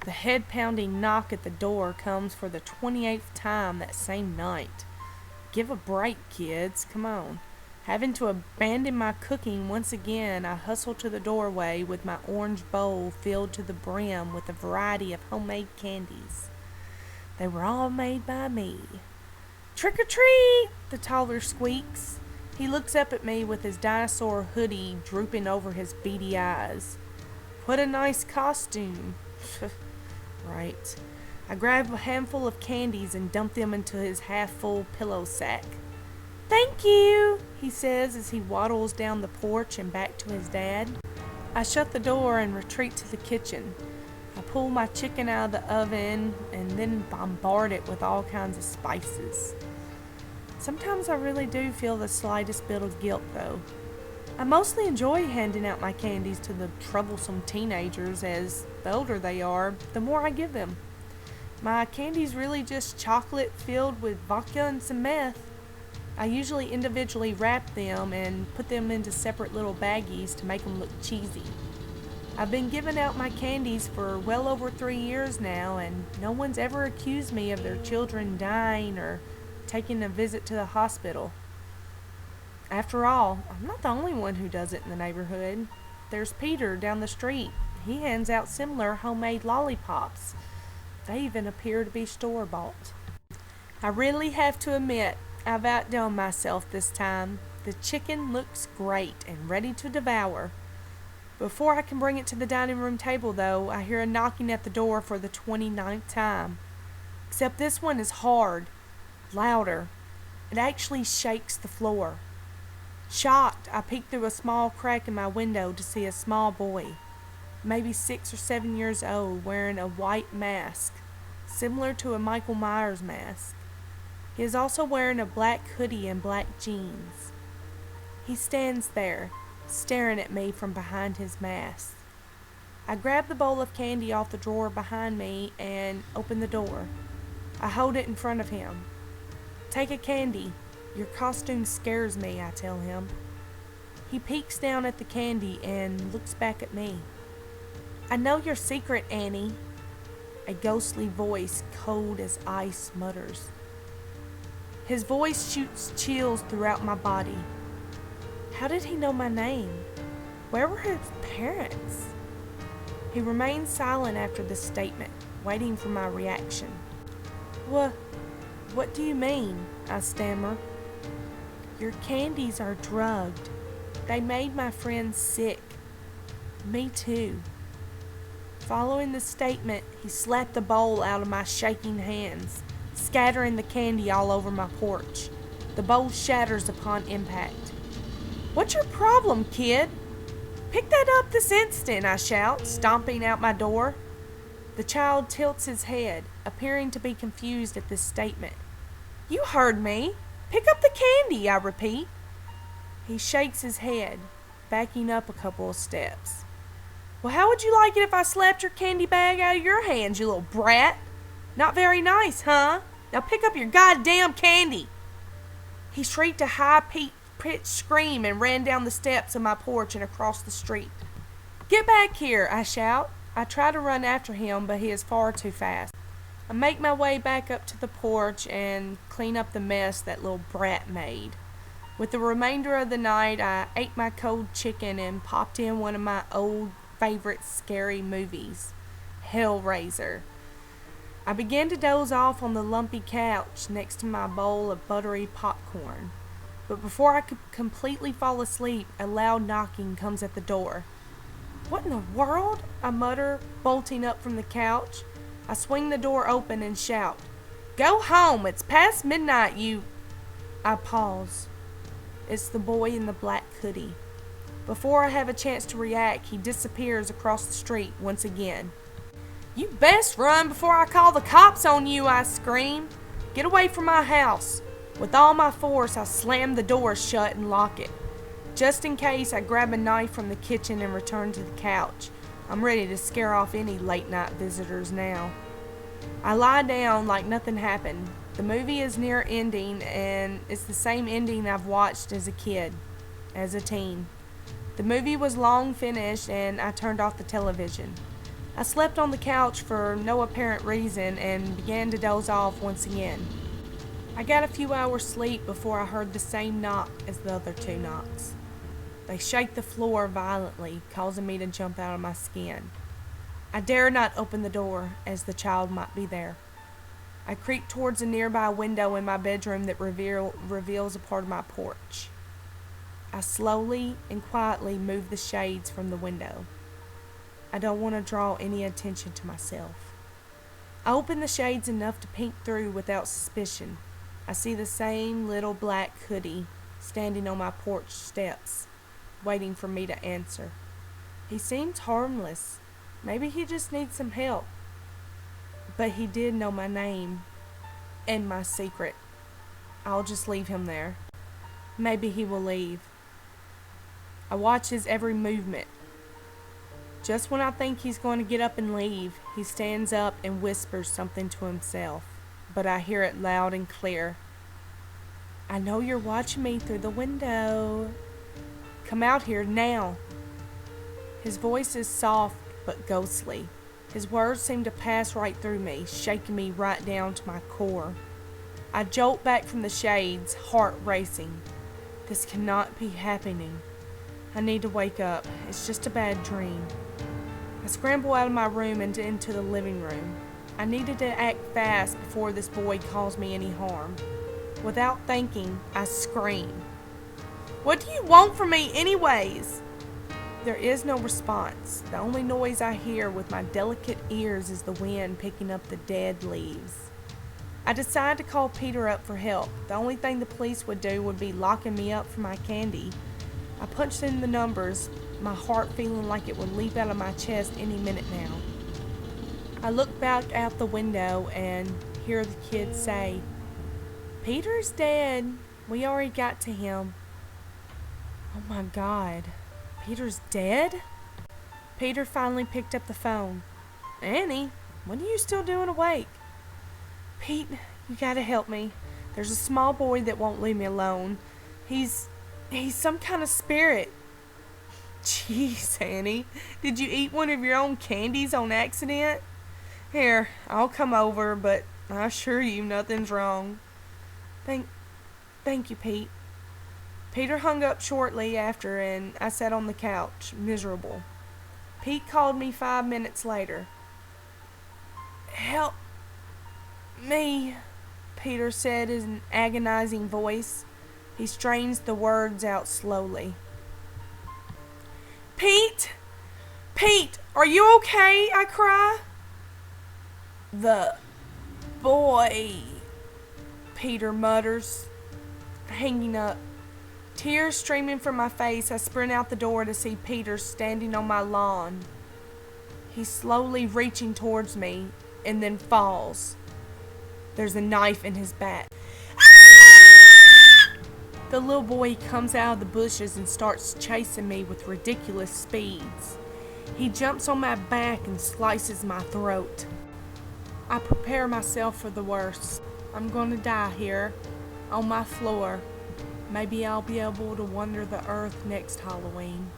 The head-pounding knock at the door comes for the 28th time that same night. Give a break, kids. Come on. Having to abandon my cooking once again, I hustle to the doorway with my orange bowl filled to the brim with a variety of homemade candies. They were all made by me. Trick or treat, the toddler squeaks. He looks up at me with his dinosaur hoodie drooping over his beady eyes. What a nice costume. Right. I grab a handful of candies and dump them into his half-full pillow sack. Thank you, he says as he waddles down the porch and back to his dad. I shut the door and retreat to the kitchen. I pull my chicken out of the oven and then bombard it with all kinds of spices. Sometimes I really do feel the slightest bit of guilt, though. I mostly enjoy handing out my candies to the troublesome teenagers, as the older they are, the more I give them. My candy's really just chocolate filled with vodka and some meth. I usually individually wrap them and put them into separate little baggies to make them look cheesy. I've been giving out my candies for well over 3 years now, and no one's ever accused me of their children dying or taking a visit to the hospital. After all, I'm not the only one who does it in the neighborhood. There's Peter down the street. He hands out similar homemade lollipops. They even appear to be store-bought. I really have to admit, I've outdone myself this time. The chicken looks great and ready to devour. Before I can bring it to the dining room table, though, I hear a knocking at the door for the 29th time. Except this one is hard, louder. It actually shakes the floor. Shocked, I peek through a small crack in my window to see a small boy, maybe 6 or 7 years old, wearing a white mask, similar to a Michael Myers mask. He is also wearing a black hoodie and black jeans. He stands there, staring at me from behind his mask. I grab the bowl of candy off the drawer behind me and open the door. I hold it in front of him. Take a candy. Your costume scares me, I tell him. He peeks down at the candy and looks back at me. I know your secret, Annie. A ghostly voice, cold as ice, mutters. His voice shoots chills throughout my body. How did he know my name? Where were his parents? He remains silent after this statement, waiting for my reaction. What do you mean? I stammer. Your candies are drugged. They made my friends sick. Me too. Following the statement, he slapped the bowl out of my shaking hands, scattering the candy all over my porch. The bowl shatters upon impact. What's your problem, kid? Pick that up this instant, I shout, stomping out my door. The child tilts his head, appearing to be confused at this statement. You heard me. Pick up the candy, I repeat. He shakes his head, backing up a couple of steps. Well, how would you like it if I slapped your candy bag out of your hands, you little brat? Not very nice, huh? Now pick up your goddamn candy. He shrieked a high-pitched scream and ran down the steps of my porch and across the street. Get back here, I shout. I try to run after him, but he is far too fast. I make my way back up to the porch and clean up the mess that little brat made. With the remainder of the night, I ate my cold chicken and popped in one of my old favorite scary movies, Hellraiser. I began to doze off on the lumpy couch next to my bowl of buttery popcorn. But before I could completely fall asleep, a loud knocking comes at the door. What in the world? I mutter, bolting up from the couch. I swing the door open and shout, Go home! It's past midnight, you... I pause. It's the boy in the black hoodie. Before I have a chance to react, he disappears across the street once again. You best run before I call the cops on you, I scream. Get away from my house. With all my force, I slam the door shut and lock it. Just in case, I grab a knife from the kitchen and return to the couch. I'm ready to scare off any late-night visitors now. I lie down like nothing happened. The movie is near ending, and it's the same ending I've watched as a kid, as a teen. The movie was long finished, and I turned off the television. I slept on the couch for no apparent reason and began to doze off once again. I got a few hours sleep before I heard the same knock as the other two knocks. They shake the floor violently, causing me to jump out of my skin. I dare not open the door, as the child might be there. I creep towards a nearby window in my bedroom that reveals a part of my porch. I slowly and quietly move the shades from the window. I don't want to draw any attention to myself. I open the shades enough to peek through without suspicion. I see the same little black hoodie standing on my porch steps, waiting for me to answer. He seems harmless. Maybe he just needs some help. But he did know my name and my secret. I'll just leave him there. Maybe he will leave. I watch his every movement. Just when I think he's going to get up and leave, he stands up and whispers something to himself, but I hear it loud and clear. I know you're watching me through the window. Come out here now. His voice is soft but ghostly. His words seem to pass right through me, shaking me right down to my core. I jolt back from the shades, heart racing. This cannot be happening. I need to wake up. It's just a bad dream. I scramble out of my room and into the living room. I needed to act fast before this boy caused me any harm. Without thinking, I scream. What do you want from me anyways? There is no response. The only noise I hear with my delicate ears is the wind picking up the dead leaves. I decide to call Peter up for help. The only thing the police would do would be locking me up for my candy. I punched in the numbers, my heart feeling like it would leap out of my chest any minute now. I look back out the window and hear the kid say, "Peter's dead. We already got to him." Oh my God. Peter's dead? Peter finally picked up the phone. "Annie, what are you still doing awake?" "Pete, you gotta help me. There's a small boy that won't leave me alone. He's some kind of spirit." "Jeez, Annie, did you eat one of your own candies on accident? Here, I'll come over, but I assure you nothing's wrong." Thank you, Pete." Peter hung up shortly after, and I sat on the couch, miserable. Pete called me 5 minutes later. "Help me," Peter said in an agonizing voice. He strains the words out slowly. "Pete! Pete, are you okay?" I cry. "The boy," Peter mutters, hanging up. Tears streaming from my face, I sprint out the door to see Peter standing on my lawn. He's slowly reaching towards me and then falls. There's a knife in his back. The little boy comes out of the bushes and starts chasing me with ridiculous speeds. He jumps on my back and slices my throat. I prepare myself for the worst. I'm going to die here, on my floor. Maybe I'll be able to wander the earth next Halloween.